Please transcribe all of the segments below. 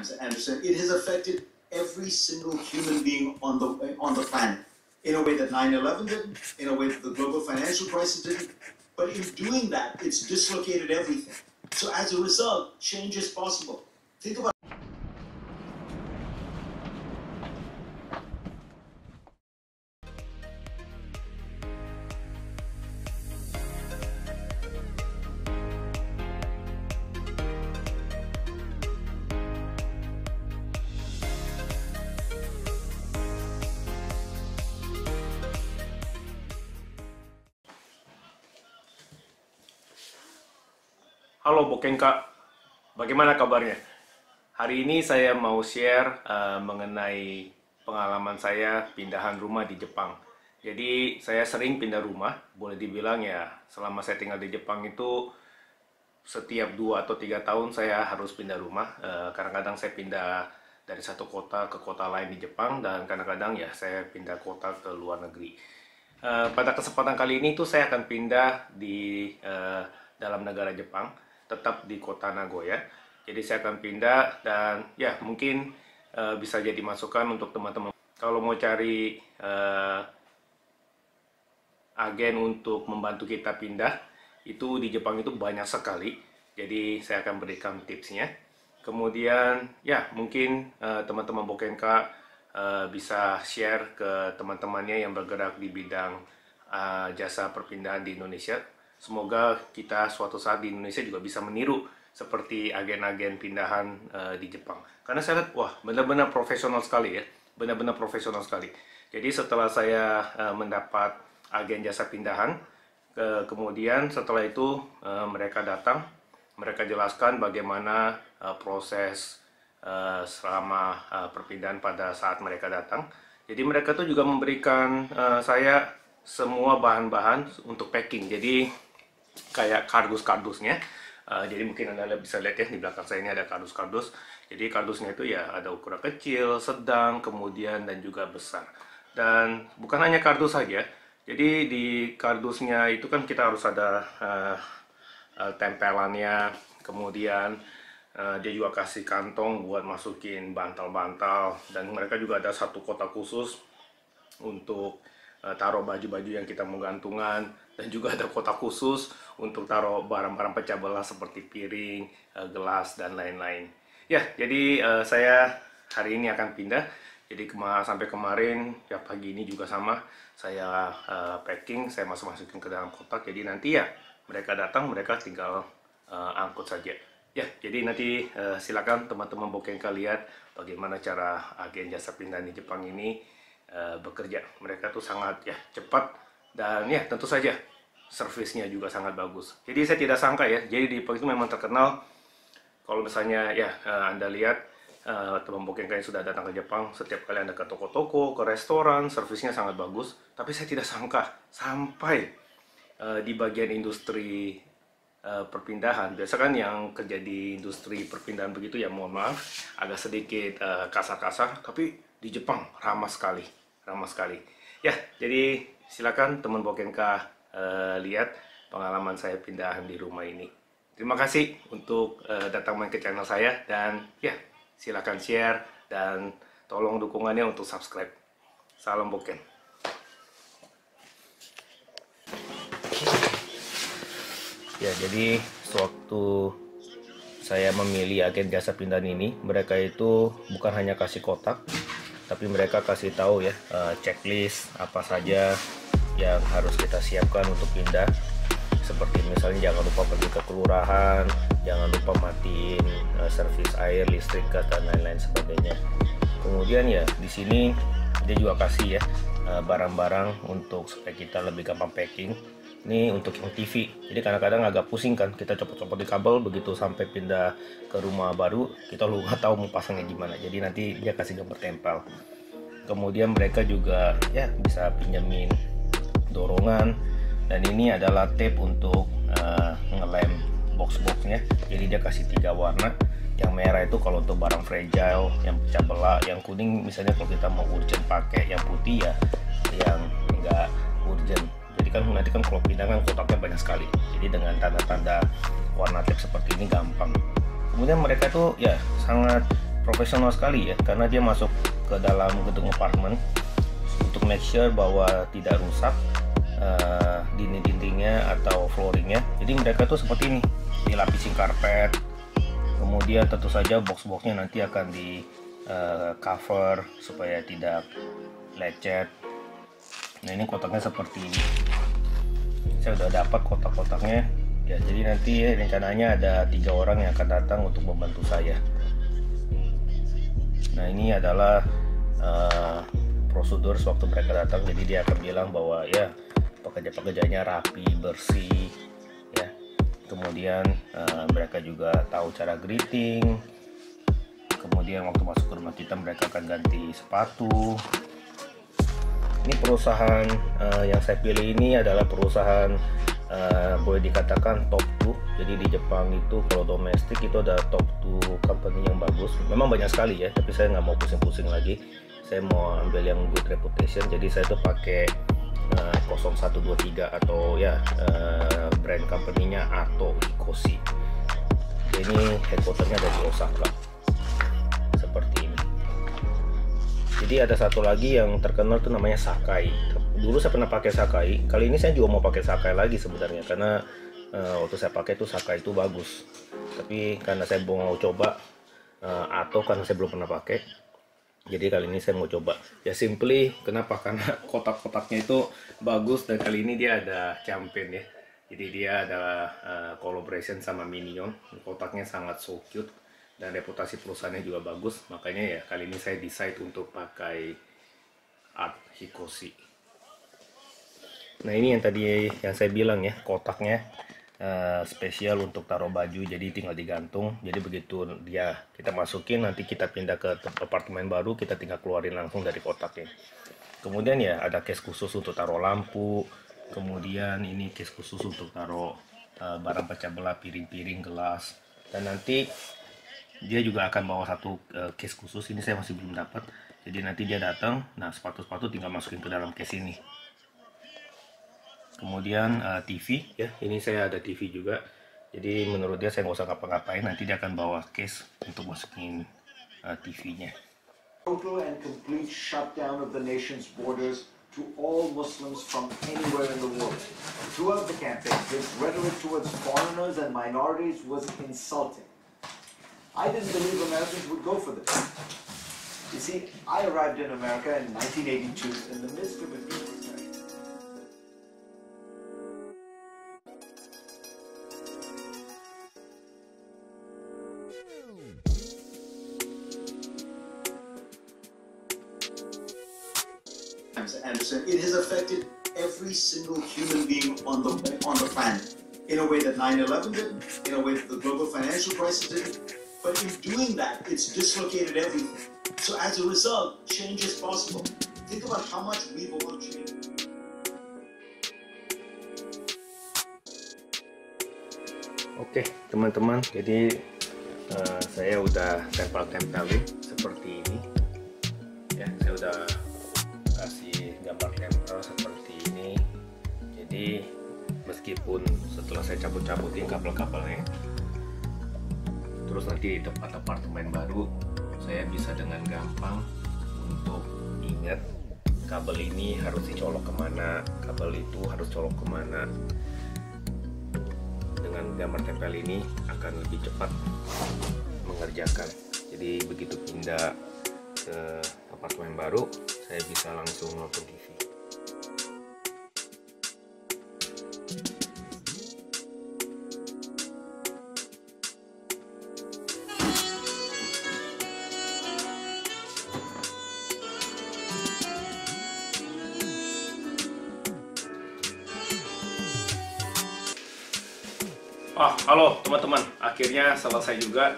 times, Anderson. It has affected every single human being on the planet in a way that 9/11 didn't, in a way that the global financial crisis didn't. But in doing that, it's dislocated everything. So as a result, change is possible. Think about Halo Boken Kak, bagaimana kabarnya? Hari ini saya mau share mengenai pengalaman saya pindahan rumah di Jepang. Jadi saya sering pindah rumah, boleh dibilang ya selama saya tinggal di Jepang itu setiap 2 atau 3 tahun saya harus pindah rumah. Kadang-kadang saya pindah dari satu kota ke kota lain di Jepang dan kadang-kadang ya saya pindah kota ke luar negeri. Pada kesempatan kali ini tuh saya akan pindah di dalam negara Jepang, tetap di kota Nagoya. Jadi saya akan pindah dan ya mungkin bisa jadi masukan untuk teman-teman kalau mau cari agen untuk membantu kita pindah. Itu di Jepang itu banyak sekali. Jadi saya akan berikan tipsnya. Kemudian ya mungkin teman-teman Bokenka bisa share ke teman-temannya yang bergerak di bidang jasa perpindahan di Indonesia. Semoga kita suatu saat di Indonesia juga bisa meniru seperti agen-agen pindahan di Jepang. Karena saya lihat, wah benar-benar profesional sekali ya, benar-benar profesional sekali. Jadi setelah saya mendapat agen jasa pindahan, kemudian setelah itu mereka datang, mereka jelaskan bagaimana proses selama perpindahan pada saat mereka datang. Jadi mereka tuh juga memberikan saya semua bahan-bahan untuk packing. Jadi kayak kardus-kardusnya. Jadi mungkin Anda bisa lihat ya di belakang saya ini ada kardus-kardus. Jadi kardusnya itu ya ada ukuran kecil, sedang, kemudian dan juga besar. Dan bukan hanya kardus saja. Jadi di kardusnya itu kan kita harus ada tempelannya. Kemudian dia juga kasih kantong buat masukin bantal-bantal. Dan mereka juga ada satu kotak khusus untuk taruh baju-baju yang kita mau gantungan, dan juga ada kotak khusus untuk taruh barang-barang pecah belah seperti piring, gelas, dan lain-lain. Ya, jadi saya hari ini akan pindah. Jadi sampai kemarin, ya pagi ini juga sama, saya packing, saya masukin ke dalam kotak. Jadi nanti ya mereka datang, mereka tinggal angkut saja. Ya, jadi nanti silakan teman-teman Bokenka lihat bagaimana cara agen jasa pindahan di Jepang ini bekerja. Mereka tuh sangat ya cepat dan ya tentu saja servisnya juga sangat bagus. Jadi saya tidak sangka ya. Jadi di Jepang itu memang terkenal kalau misalnya ya Anda lihat teman Bokenka yang sudah datang ke Jepang, setiap kali Anda ke toko-toko, ke restoran, servisnya sangat bagus. Tapi saya tidak sangka sampai di bagian industri perpindahan. Biasa kan yang kerja di industri perpindahan begitu ya, mohon maaf agak sedikit kasar-kasar, tapi di Jepang ramah sekali, ramah sekali. Ya, jadi silakan teman Bokenka lihat pengalaman saya pindahan di rumah ini. Terima kasih untuk datang main ke channel saya dan ya silakan share dan tolong dukungannya untuk subscribe. Salam Boken. Ya, jadi sewaktu saya memilih agen jasa pindahan ini, mereka itu bukan hanya kasih kotak, tapi mereka kasih tahu ya checklist apa saja yang harus kita siapkan untuk pindah. Seperti misalnya jangan lupa pergi ke kelurahan, jangan lupa matiin servis air, listrik, gas, dan lain-lain sebagainya. Kemudian ya di sini dia juga kasih ya barang-barang untuk supaya kita lebih gampang packing. Ini untuk yang TV, jadi kadang-kadang agak pusing kan, kita copot-copot di kabel, begitu sampai pindah ke rumah baru kita lu nggak tahu mau pasangnya gimana, jadi nanti dia kasih gambar tempel. Kemudian mereka juga ya bisa pinjemin dorongan, dan ini adalah tape untuk ngelem box-boxnya. Jadi dia kasih 3 warna. Yang merah itu kalau untuk barang fragile, yang pecah belah, yang kuning misalnya kalau kita mau urgent pakai, yang putih ya yang enggak urgent. Jadi kan nanti kan kalau pindah kan kotaknya banyak sekali, jadi dengan tanda-tanda warna tape seperti ini gampang. Kemudian mereka tuh ya sangat profesional sekali ya, karena dia masuk ke dalam gedung apartemen untuk make sure bahwa tidak rusak dinding-dindingnya atau flooringnya. Jadi mereka tuh seperti ini, dilapisin karpet, kemudian tentu saja box-boxnya nanti akan di cover supaya tidak lecet. Nah ini kotaknya seperti ini, saya udah dapat kotak-kotaknya ya. Jadi nanti rencananya ada 3 orang yang akan datang untuk membantu saya. Nah ini adalah prosedur sewaktu mereka datang. Jadi dia akan bilang bahwa ya pekerja-pekerjanya rapi, bersih ya. Kemudian mereka juga tahu cara greeting. Kemudian waktu masuk ke rumah kita mereka akan ganti sepatu. Ini perusahaan yang saya pilih ini adalah perusahaan boleh dikatakan top 2. Jadi di Jepang itu kalau domestik itu ada top 2 company yang bagus. Memang banyak sekali ya, tapi saya nggak mau pusing-pusing lagi. Saya mau ambil yang good reputation. Jadi saya tuh pakai 0123 atau ya brand company-nya Ato Hikoshi. Ini headquarternya ada di Osaka. Seperti ini. Jadi ada satu lagi yang terkenal tuh namanya Sakai. Dulu saya pernah pakai Sakai. Kali ini saya juga mau pakai Sakai lagi sebenarnya, karena waktu saya pakai tuh Sakai itu bagus. Tapi karena saya mau coba Ato, karena saya belum pernah pakai. Jadi kali ini saya mau coba. Ya simply kenapa? Karena kotak-kotaknya itu bagus dan kali ini dia ada campaign ya. Jadi dia ada collaboration sama Minion. Kotaknya sangat so cute dan reputasi perusahaannya juga bagus. Makanya ya kali ini saya decide untuk pakai Art Hikoshi. Nah ini yang tadi yang saya bilang ya, kotaknya spesial untuk taruh baju, jadi tinggal digantung. Jadi begitu kita masukin, nanti kita pindah ke apartemen baru, kita tinggal keluarin langsung dari kotaknya. Kemudian ya ada case khusus untuk taruh lampu. Kemudian ini case khusus untuk taruh barang pecah belah, piring-piring, gelas. Dan nanti dia juga akan bawa satu case khusus. Ini saya masih belum dapat. Jadi nanti dia datang, nah sepatu-sepatu tinggal masukin ke dalam case ini. Kemudian TV ya, ini saya ada TV juga. Jadi menurut dia saya nggak usah ngapa-ngapain, nanti dia akan bawa case untuk masukin TV-nya. Total and complete shutdown of the nation's borders to all Muslims from anywhere in the world. Throughout the campaign, his rhetoric towards foreigners and minorities was insulting. I didn't believe Americans would go for this. You see, I arrived in America in 1982 in the midst of a deep recession. Anderson, it has affected every single human being on the planet in a way that 9/11 didn't, in a way that the global financial crisis didn't. But in doing that, it's dislocated everything. So as a result, change is possible. Think about how much we've all changed. Oke teman-teman, jadi saya udah tempel-tempelin seperti ini ya. Saya udah kasih gambar tempel seperti ini. Jadi meskipun setelah saya cabut-cabutin kabel-kabelnya, terus nanti di tempat apartemen baru, saya bisa dengan gampang untuk ingat kabel ini harus dicolok kemana, kabel itu harus colok kemana. Dengan gambar tempel ini akan lebih cepat mengerjakan. Jadi begitu pindah ke apartemen baru, saya bisa langsung nonton TV. Halo teman-teman, akhirnya selesai juga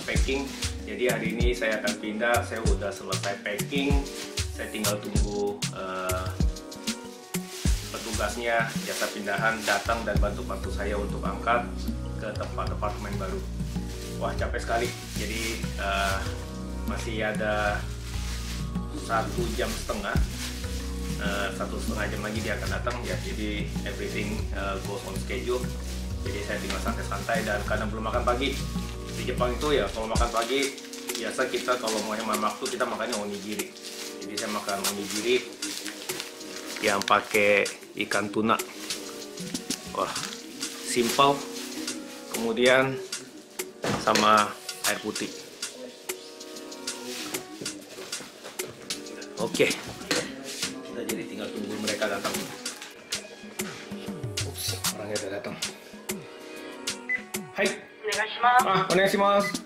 packing. Jadi hari ini saya akan pindah, saya udah selesai packing. Saya tinggal tunggu petugasnya jasa pindahan datang dan bantu-bantu saya untuk angkat ke tempat apartemen baru. Wah capek sekali, jadi masih ada 1,5 jam, 1,5 jam lagi dia akan datang ya. Jadi everything goes on schedule. Jadi saya tinggal santai-santai, dan karena belum makan pagi di Jepang itu ya, kalau makan pagi biasa kita kalau mau hemat waktu kita makannya onigiri. Jadi saya makan onigiri yang pakai ikan tuna. Wah, simple. Kemudian sama air putih. Oke, kita jadi tinggal tunggu mereka datang. Ups, orangnya udah datang. Hai. Onegaishimasu.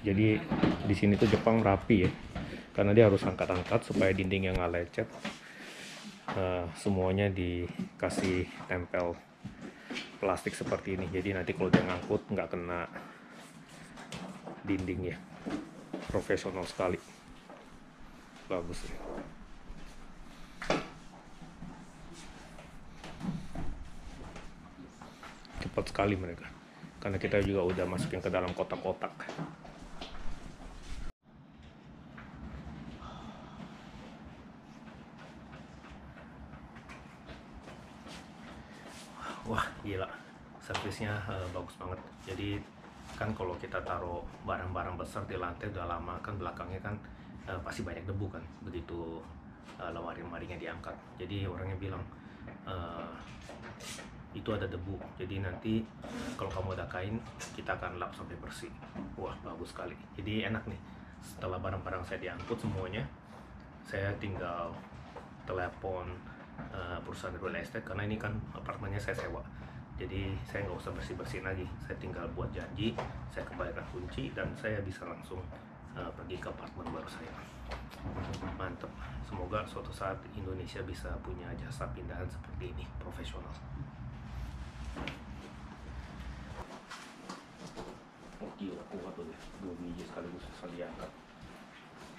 Jadi di sini tuh Jepang rapi ya, karena dia harus angkat-angkat supaya dindingnya nggak lecet. Semuanya dikasih tempel plastik seperti ini, jadi nanti kalau dia ngangkut nggak kena dinding ya. Profesional sekali, bagus ya. Cepat sekali mereka, karena kita juga udah masukin ke dalam kotak-kotak. Wah, gila, servisnya bagus banget. Jadi kan kalau kita taruh barang-barang besar di lantai udah lama kan, belakangnya kan pasti banyak debu kan, begitu lemari-lemarinya diangkat. Jadi orangnya bilang itu ada debu, jadi nanti kalau kamu ada kain kita akan lap sampai bersih. Wah, bagus sekali. Jadi enak nih, setelah barang-barang saya diangkut semuanya, saya tinggal telepon perusahaan real estate, karena ini kan apartemennya saya sewa, jadi saya nggak usah bersih-bersihin lagi. Saya tinggal buat janji, saya kembalikan kunci, dan saya bisa langsung pergi ke apartemen baru saya. Mantap. Semoga suatu saat Indonesia bisa punya jasa pindahan seperti ini, profesional. Oh gila, kuat tuh deh, 2 biji sekaligus bisa diangkat.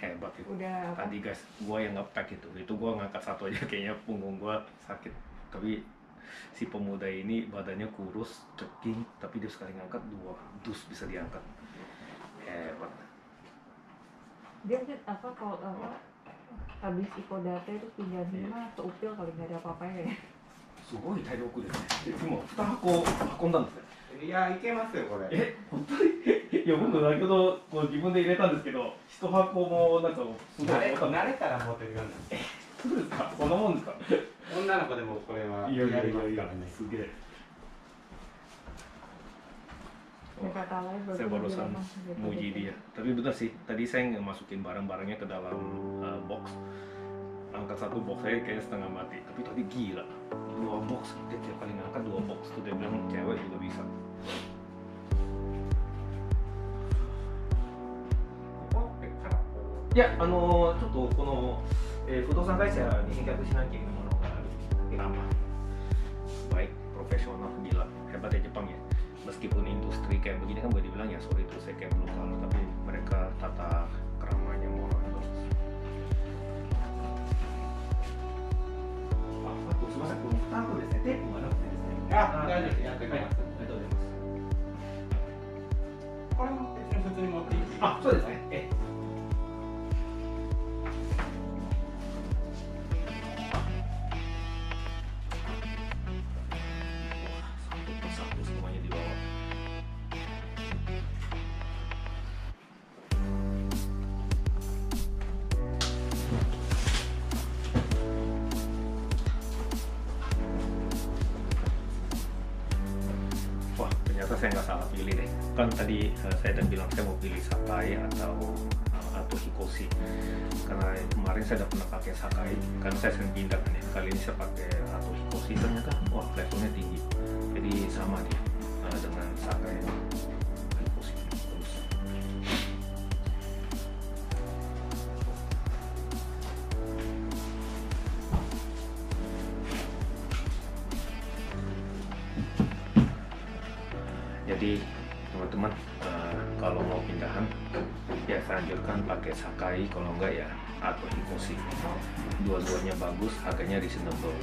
Hebat itu. Udah apa? Tadi guys, gua yang ngepack itu gua ngangkat satu aja kayaknya punggung gua sakit. Tapi si pemuda ini badannya kurus, ceking, tapi dia sekali ngangkat 2 dus bisa diangkat. Hebat. Dia apa kalau apa habis ikodate itu pindah mah seupil kali nggak ada apa-apanya ya. すごい体力ですね。でも2箱運んだんですね。いや、いけますよ、これ。本当に？いや、僕先ほどこう自分で入れたんですけど、1箱もなんかすごい慣れたら持ってるようになる。そうですか？こんなもんですか？女の子でもこれはやりますからね。すげえ。 Saya Saya barusan muji dia. Tapi benar sih, tadi saya masukin barang-barangnya ke dalam box. Angkat satu box saya kayaknya setengah mati. Tapi tadi gila, 2 box. Dia tiap kali ngangkat 2 box. Tuh dia bilang cewek juga bisa. Ya, ちょっとこの、不動産会社に返却しなきゃいけないものがある。Lama. Baik, profesional, gila. Hebat ya Jepang ya. Meskipun industri kayak begini kan boleh dibilang ya sorry itu saya kayak belum kalah, tapi mereka tata keramanya moral bagus. Satu semuanya dibawa. Wah, ternyata saya nggak salah pilih deh. Kan tadi saya udah bilang saya mau pilih Sakai atau Hikoshi. Karena kemarin saya udah pernah pakai Sakai, kan saya sering pindah kan ya. Kali ini saya pakai atau Hikoshi, ternyata wah levelnya tinggi. Jadi sama dia dengan Sakai. Jadi teman-teman, kalau mau pindahan ya saya anjurkan pakai Sakai, kalau enggak ya atau Hikoshi. Dua-duanya bagus, harganya reasonable.